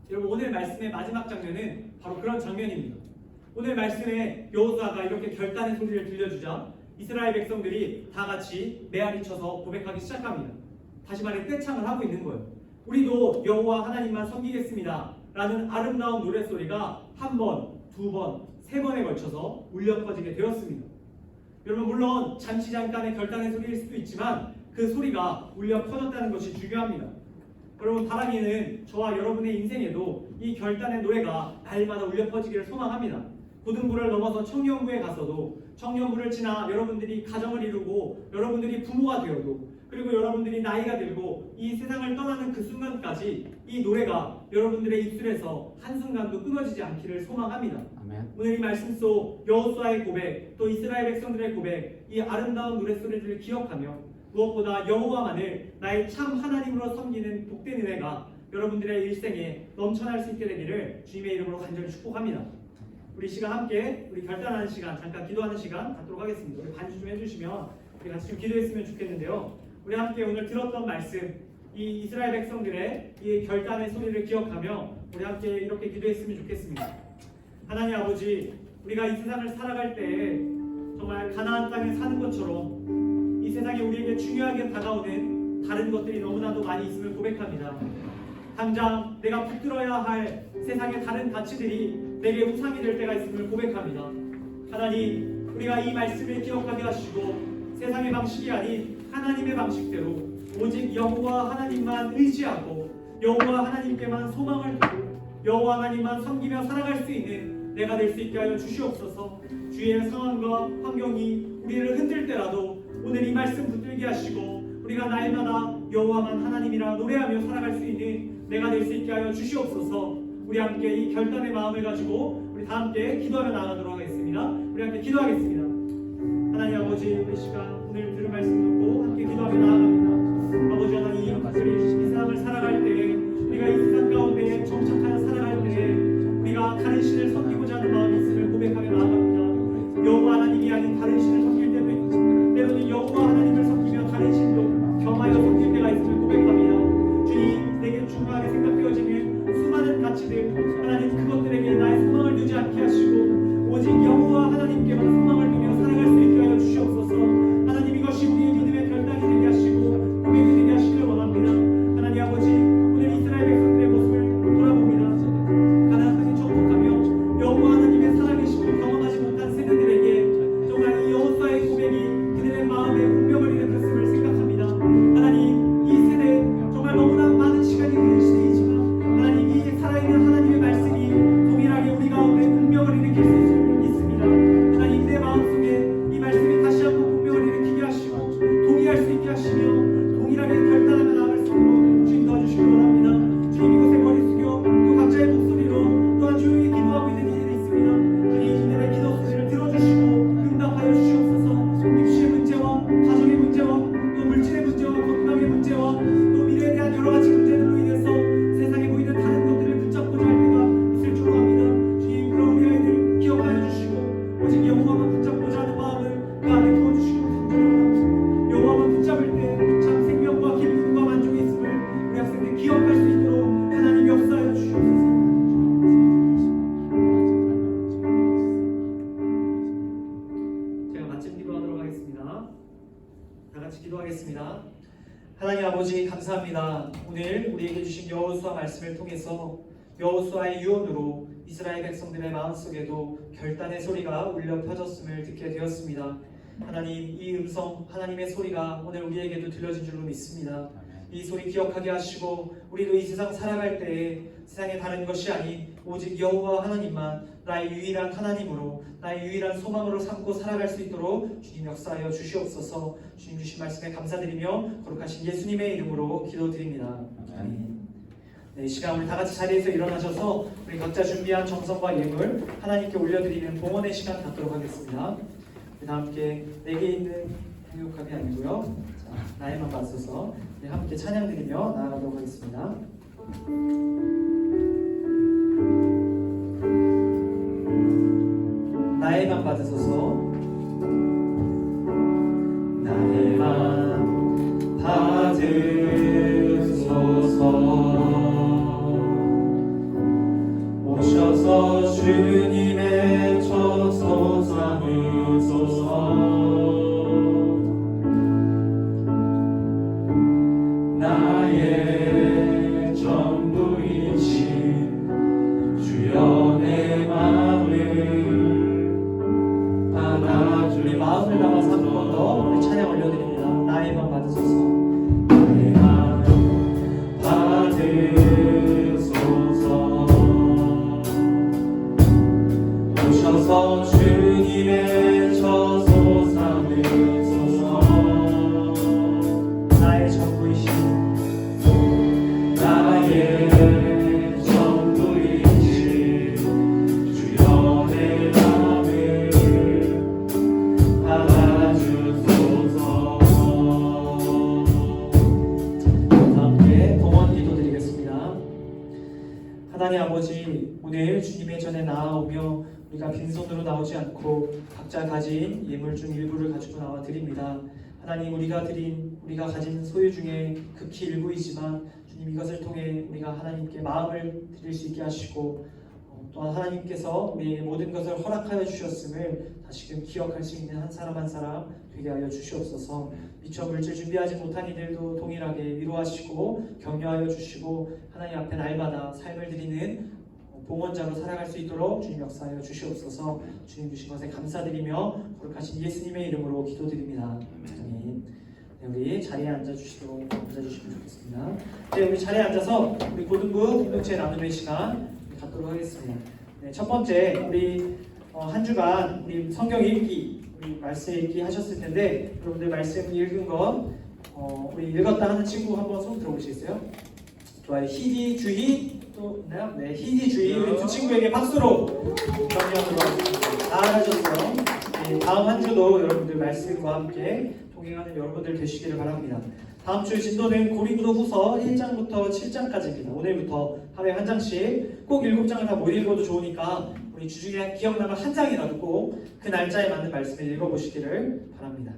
여러분, 오늘 말씀의 마지막 장면은 바로 그런 장면입니다. 오늘 말씀에 여호수아가 이렇게 결단의 소리를 들려주자 이스라엘 백성들이 다 같이 메아리 쳐서 고백하기 시작합니다. 다시 말해 떼창을 하고 있는 거예요. 우리도 여호와 하나님만 섬기겠습니다 라는 아름다운 노랫소리가 한 번, 두 번, 세 번에 걸쳐서 울려 퍼지게 되었습니다. 여러분, 물론 잠시 잠깐의 결단의 소리일 수도 있지만 그 소리가 울려 퍼졌다는 것이 중요합니다. 여러분, 바라기는 저와 여러분의 인생에도 이 결단의 노래가 날마다 울려 퍼지기를 소망합니다. 고등부를 넘어서 청년부에 가서도, 청년부를 지나 여러분들이 가정을 이루고 여러분들이 부모가 되어도, 그리고 여러분들이 나이가 들고 이 세상을 떠나는 그 순간까지 이 노래가 여러분들의 입술에서 한순간도 끊어지지 않기를 소망합니다. 아멘. 오늘 이 말씀 속 여호수아의 고백, 또 이스라엘 백성들의 고백, 이 아름다운 노랫소리들을 기억하며 무엇보다 여호와만을 나의 참 하나님으로 섬기는 복된 은혜가 여러분들의 일생에 넘쳐날 수 있게 되기를 주님의 이름으로 간절히 축복합니다. 우리 시간 함께 우리 결단하는 시간, 잠깐 기도하는 시간 갖도록 하겠습니다. 우리 반주 좀 해주시면 우리 같이 좀 기도했으면 좋겠는데요. 우리 함께 오늘 들었던 말씀, 이 이스라엘 백성들의 이 결단의 소리를 기억하며 우리 함께 이렇게 기도했으면 좋겠습니다. 하나님 아버지, 우리가 이 세상을 살아갈 때 정말 가나안 땅에 사는 것처럼 이 세상에 우리에게 중요하게 다가오는 다른 것들이 너무나도 많이 있음을 고백합니다. 당장 내가 붙들어야 할 세상의 다른 가치들이 내게 우상이 될 때가 있음을 고백합니다. 하나님, 우리가 이 말씀을 기억하게 하시고 세상의 방식이 아닌 하나님의 방식대로 오직 여호와 하나님만 의지하고 여호와 하나님께만 소망을 두고 여호와 하나님만 섬기며 살아갈 수 있는 내가 될 수 있게 하여 주시옵소서. 주위의 상황과 환경이 우리를 흔들 때라도 오늘 이 말씀 붙들게 하시고 우리가 날마다 여호와만 하나님이라 노래하며 살아갈 수 있는 내가 될 수 있게 하여 주시옵소서. 우리 함께 이 결단의 마음을 가지고 우리 다 함께 기도하며 나아가도록 하겠습니다. 우리 함께 기도하겠습니다. 하나님 아버지, 우리 시간 오늘 들은 말씀 듣고 함께 기도하며 나아갑니다. 아버지 하나님, 우리 이 세상을 살아갈 때, 우리가 이 세상 가운데 정착하여 살아갈 때 우리가 다른 신을 섬기고자 하는 마음이 있음을 고백하며 나아갑니다. 여호와 하나님이 아닌 다른 신을 섬길 때도 있고 때로는 여호와 하나님을 섬기며 다른 신도 겸하여 섬길 때가 있음을 고백합니다. 주님, 내게 중요하게 생각되어지는 수많은 가치들, 하나님 그것들에게 나의 소망을 두지 않게 하시고 오직 여호와 하나님께만 소망을 두며 살아갈 수 있게 하여 주시옵소서. 하나님, 이것이 우리의 믿음의 결단이 되게 하시고 고백이 되게 하시기를 원합니다. 하나님 아버지, 오늘 이스라엘 백성들의 모습을 돌아봅니다. 가나안 땅에 정복하며 여호와 하나님의 살아계심을 경험하지 못한 세대들에게 정말 이 여호수아의 고백이 그들의 마음에 운명을 일으켰음을 생각합니다. 하나님, 이 세대 정말 너무나 많은 시간이 흐른 시대이지만 하나님, 이 살아있는 하나님의 말씀이 동일하게 우리 가운데 운명을 일으킬 수 있습니다. 하나님, 내 마음속에 이 말씀이 다시 한번 운명을 일으키게 하시고 동의할 수 있게 하시며 동일하게 결단하며 나아갈 수 있도록 주님 도와주시기 원합니다. 주님, 이곳에 머리 숙여 또 각자의 목소리로 또한 조용히 기도하고 있는 이들이 있습니다. 주님, 이들의 기도 소리를 들어주시고 응답하여 주시옵소서. 입시의 문제와 가정의 문제와 또 물질의 문제와 건강의 문제와 또 미래에 대한 여러 가지 문제들로 인해서 세상에 보이는 다른 것들을 붙잡고자 할 때가 있을 줄 압니다. 주님, 그런 우리 아이들 기억하여 주시고 오직 여호와만 붙잡고자 하는 마음을 그 안에 부어주시고 간절히 여호와만 붙잡을 때 참 생명과 기쁨과 만족이 있음을 우리 학생들 기억할 수 있도록 하나님 역사하여 주시옵소서. 제가 마침 기도하도록 하겠습니다. 다 같이 기도하겠습니다. 하나님 아버지, 감사합니다. 오늘 우리에게 주신 여호수아 말씀을 통해서 여호수아의 유언으로 이스라엘 백성들의 마음속에도 결단의 소리가 울려 퍼졌음을 듣게 되었습니다. 하나님, 이 음성 하나님의 소리가 오늘 우리에게도 들려진 줄로 믿습니다. 이 소리 기억하게 하시고 우리도 이 세상 살아갈 때에 세상에 다른 것이 아닌 오직 여호와 하나님만 나의 유일한 하나님으로 나의 유일한 소망으로 삼고 살아갈 수 있도록 주님 역사하여 주시옵소서. 주님 주신 말씀에 감사드리며 거룩하신 예수님의 이름으로 기도드립니다. 아멘. 네, 이 시간 우리 다 같이 자리에서 일어나셔서 우리 각자 준비한 정성과 예물 하나님께 올려드리는 봉헌의 시간 갖도록 하겠습니다. 다 함께 내게 있는 행복함이 아니고요. 자, 나에만 맞서서 우리 함께 찬양드리며 나아가도록 하겠습니다. 나에만 받으소서. 나에만 받으소서. 오셔서 주님의 처소 삼으소서. 나의 전부이신 주여 내 마음을 받아주. 우리 마음을 담아서 한 번 더 우리 찬양 올려드립니다. 나에만 받으소서. 나에만 받으소서. 오셔서 주님의 처소 삼으소서. 나의 전부이신 주여 내 마음을 받아주소서. 함께 봉헌 기도드리겠습니다. 하나님 아버지, 오늘 주님의 전에 나아오며 우리가 빈손으로 나오지 않고 각자 가진 예물 중 일부를 가지고 나와 드립니다. 하나님, 우리가 가진 소유 중에 극히 일부이지만 주님, 이것을 통해 우리가 하나님께 마음을 드릴 수 있게 하시고 또한 하나님께서 우리에게 모든 것을 허락하여 주셨음을 다시금 기억할 수 있는 한 사람 한 사람 되게 하여 주시옵소서. 미처 물질 준비하지 못한 이들도 동일하게 위로하시고 격려하여 주시고 하나님 앞에 날마다 삶을 드리는 봉헌자로 살아갈 수 있도록 주님 역사하여 주시옵소서. 주님 주신 것에 감사드리며 거룩하신 예수님의 이름으로 기도드립니다. 아멘. 네, 우리 자리에 앉아주시면 좋겠습니다. 네, 우리 자리에 앉아서 우리 고등부 공동체 나눔의 시간 갖도록 하겠습니다. 네, 첫 번째, 우리 한 주간 우리 성경 읽기, 우리 말씀 읽기 하셨을 텐데 여러분들 말씀 읽은 것 우리 읽었다 하는 친구 한번 손 들어보시겠어요? 좋아요. 희지, 주희 또 있나요? 네, 희지, 주희 우리 두 친구에게 박수로 격려하도록 하겠습니다. 잘하셨어요. 네, 다음 한 주도 여러분들 말씀과 함께 동행하는 여러분들 되시기를 바랍니다. 다음 주 진도는 고린도 후서 1장부터 7장까지입니다. 오늘부터 하루에 한 장씩 꼭 7장을 다 못 읽어도 좋으니까 우리 주중에 기억나면 한 장이라도 꼭 그 날짜에 맞는 말씀을 읽어보시기를 바랍니다.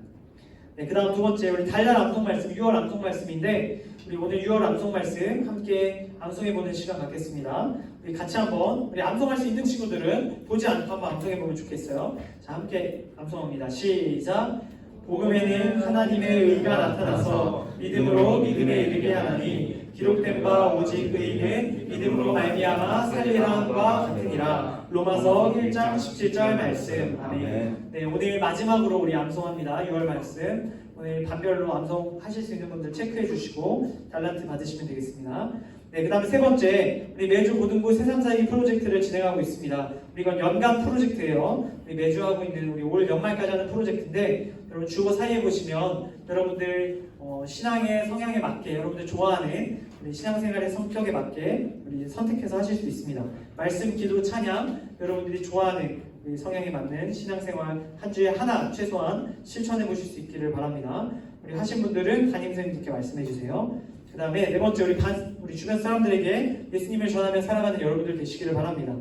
네, 그 다음 두 번째, 우리 달달 암송 말씀, 6월 암송 말씀인데 우리 오늘 6월 암송 말씀 함께 암송해보는 시간 갖겠습니다. 우리 같이 한번, 우리 암송할 수 있는 친구들은 보지 않고 한번 암송해보면 좋겠어요. 자, 함께 암송합니다. 시작! 복음에는 하나님의 의가 나타나서 믿음으로 믿음에 이르게 하나니 기록된 바 오직 의인은 믿음으로 말미암아 살리라 함과 같으니라. 로마서 1장 17절 말씀. 아멘. 네, 오늘 마지막으로 우리 암송합니다. 6월 말씀. 오늘 반별로 암송하실 수 있는 분들 체크해 주시고 달란트 받으시면 되겠습니다. 네, 그 다음에 세 번째, 우리 매주 고등부 새삼사기 프로젝트를 진행하고 있습니다. 이건 연간 프로젝트예요. 우리 매주 하고 있는 우리 올 연말까지 하는 프로젝트인데 여러분 주거 사이에 보시면 여러분들 신앙의 성향에 맞게 여러분들 좋아하는 우리 신앙생활의 성격에 맞게 우리 선택해서 하실 수 있습니다. 말씀, 기도, 찬양 여러분들이 좋아하는 우리 성향에 맞는 신앙생활 한 주에 하나 최소한 실천해 보실 수 있기를 바랍니다. 우리 하신 분들은 담임선생님께 말씀해 주세요. 그 다음에 네 번째, 우리 주변 사람들에게 예수님을 전하며 살아가는 여러분들 되시기를 바랍니다.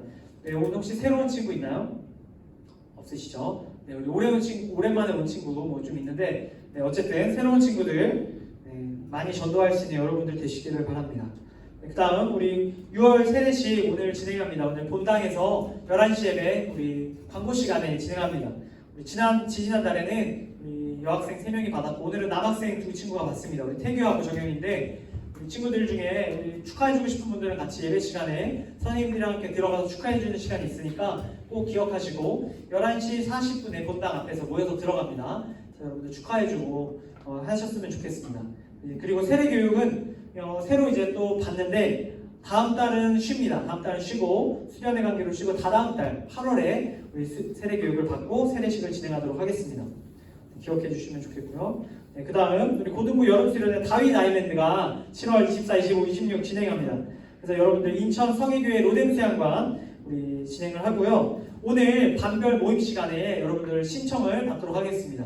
네, 오늘 혹시 새로운 친구 있나요? 없으시죠? 네, 우리 오랜만에 온 친구 뭐 좀 있는데 네, 어쨌든 새로운 친구들 많이 전도할 수 있는 여러분들 되시기를 바랍니다. 네, 그 다음 우리 6월 세례식 오늘 진행합니다. 오늘 본당에서 11시 예배 우리 광고 시간에 진행합니다. 우리 지지난 달에는 우리 여학생 3명이 받았고 오늘은 남학생 2 친구가 받습니다. 우리 태규하고 정영인데 우리 친구들 중에 축하해주고 싶은 분들은 같이 예배 시간에 선생님들이랑 함께 들어가서 축하해주는 시간이 있으니까 꼭 기억하시고 11시 40분에 본당 앞에서 모여서 들어갑니다. 자, 여러분들 축하해주고 하셨으면 좋겠습니다. 그리고 세례교육은 새로 이제 또 받는데 다음 달은 쉽니다. 다음 달은 쉬고 수련회 관계로 쉬고 다다음 달 8월에 우리 세례교육을 받고 세례식을 진행하도록 하겠습니다. 기억해 주시면 좋겠고요. 네, 그 다음 우리 고등부 여름수련회 다윗 아일랜드가 7월 24, 25, 26 진행합니다. 그래서 여러분들 인천 성의교회 로뎀수양관 우리 진행을 하고요. 오늘 반별 모임 시간에 여러분들 신청을 받도록 하겠습니다.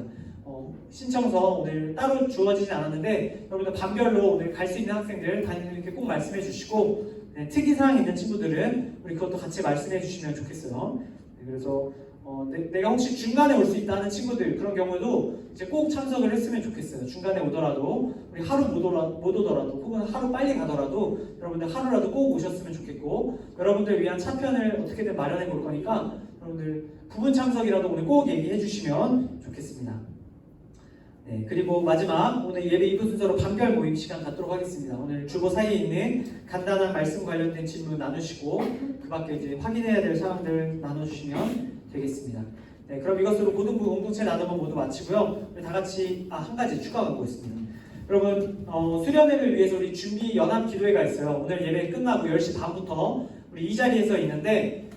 신청서 오늘 따로 주어지진 않았는데 여러분들 반별로 오늘 갈 수 있는 학생들 담임님께 꼭 말씀해 주시고 네, 특이사항 있는 친구들은 우리 그것도 같이 말씀해 주시면 좋겠어요. 네, 그래서 내가 혹시 중간에 올 수 있다는 친구들 그런 경우도 이제 꼭 참석을 했으면 좋겠어요. 중간에 오더라도 우리 하루 못 오더라도 혹은 하루 빨리 가더라도 여러분들 하루라도 꼭 오셨으면 좋겠고 여러분들 위한 차편을 어떻게든 마련해 볼 거니까 여러분들 부분 참석이라도 오늘 꼭 얘기해 주시면 좋겠습니다. 네, 그리고 마지막 오늘 예배 2부 순서로 반별 모임 시간 갖도록 하겠습니다. 오늘 주보 사이에 있는 간단한 말씀 관련된 질문 나누시고 그 밖에 이제 확인해야 될 사항들 나눠주시면 되겠습니다. 네, 그럼 이것으로 고등부 공동체 나눔은 모두 마치고요. 우리 다 같이 한 가지 추가하고 있습니다. 여러분 수련회를 위해서 우리 준비 연합 기도회가 있어요. 오늘 예배 끝나고 10시 반부터 우리 이 자리에서 있는데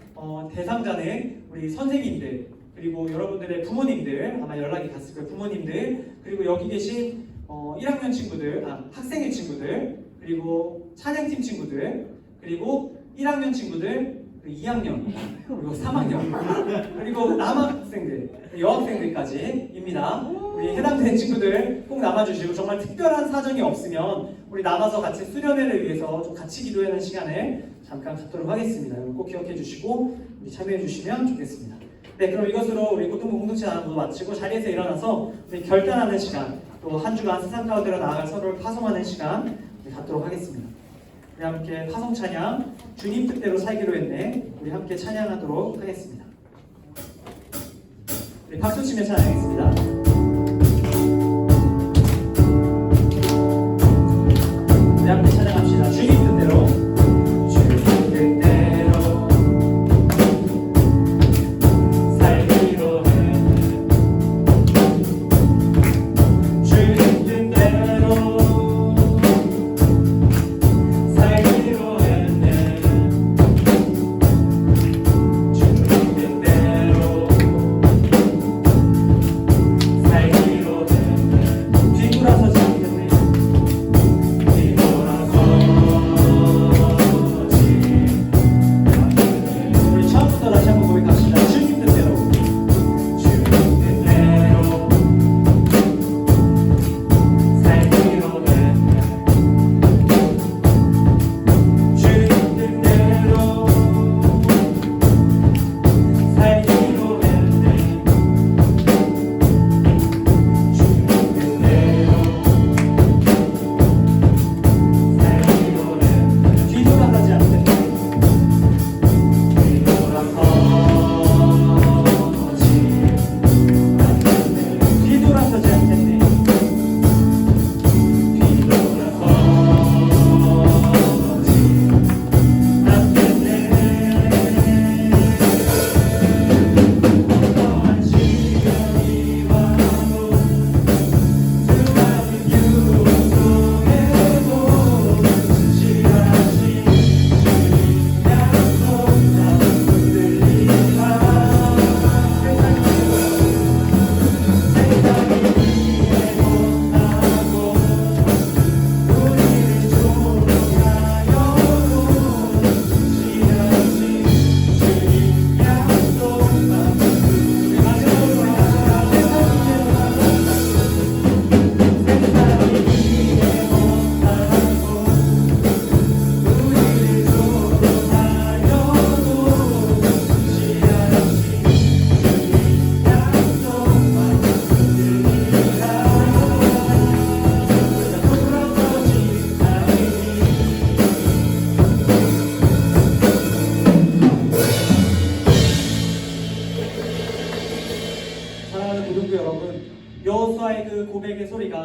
대상자는 우리 선생님들 그리고 여러분들의 부모님들 아마 연락이 갔을 거예요. 부모님들 그리고 여기 계신 1학년 친구들, 학생의 친구들 그리고 찬양팀 친구들 그리고 1학년 친구들 그리고 2학년 그리고 3학년 그리고 남학생들 여학생들까지입니다. 우리 해당되는 친구들 꼭 남아주시고 정말 특별한 사정이 없으면 우리 남아서 같이 수련회를 위해서 좀 같이 기도하는 시간을 잠깐 갖도록 하겠습니다. 여러분 꼭 기억해 주시고 우리 참여해 주시면 좋겠습니다. 네, 그럼 이것으로 우리 고등부 공동체 나눔도 마치고 자리에서 일어나서 우리 결단하는 시간, 또 한 주간 세상 가운데로 나아갈 서로를 파송하는 시간 갖도록 하겠습니다. 우리 함께 파송 찬양, 주님 뜻대로 살기로 했네. 우리 함께 찬양하도록 하겠습니다. 우리 박수 치며 찬양하겠습니다. 우리 함께 찬양합시다. 주님 뜻대로.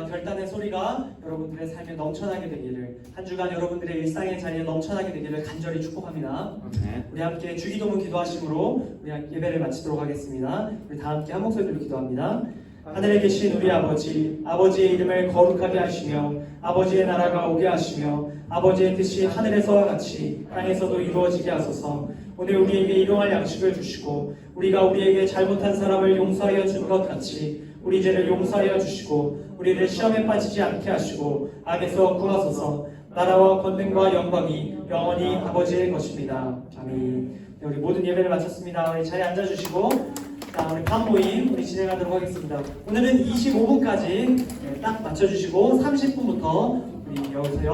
결단의 소리가 여러분들의 삶에 넘쳐나게 되기를, 한 주간 여러분들의 일상의 자리에 넘쳐나게 되기를 간절히 축복합니다. 우리 함께 주기도문 기도하심으로 우리 예배를 마치도록 하겠습니다. 우리 다 함께 한 목소리로 기도합니다. 하늘에 계신 우리 아버지, 아버지의 이름을 거룩하게 하시며 아버지의 나라가 오게 하시며 아버지의 뜻이 하늘에서와 같이 땅에서도 이루어지게 하소서. 오늘 우리에게 일용할 양식을 주시고 우리가 우리에게 잘못한 사람을 용서하여 준 것 같이 우리 죄를 용서하여 주시고 우리를 시험에 빠지지 않게 하시고 악에서 구하소서. 나라와 권능과 영광이 영원히 아버지의 것입니다. 아멘. 네, 우리 모든 예배를 마쳤습니다. 우리 자리에 앉아주시고 자, 우리 밥 모임 우리 진행하도록 하겠습니다. 오늘은 25분까지 딱 맞춰주시고 30분부터 우리 여기서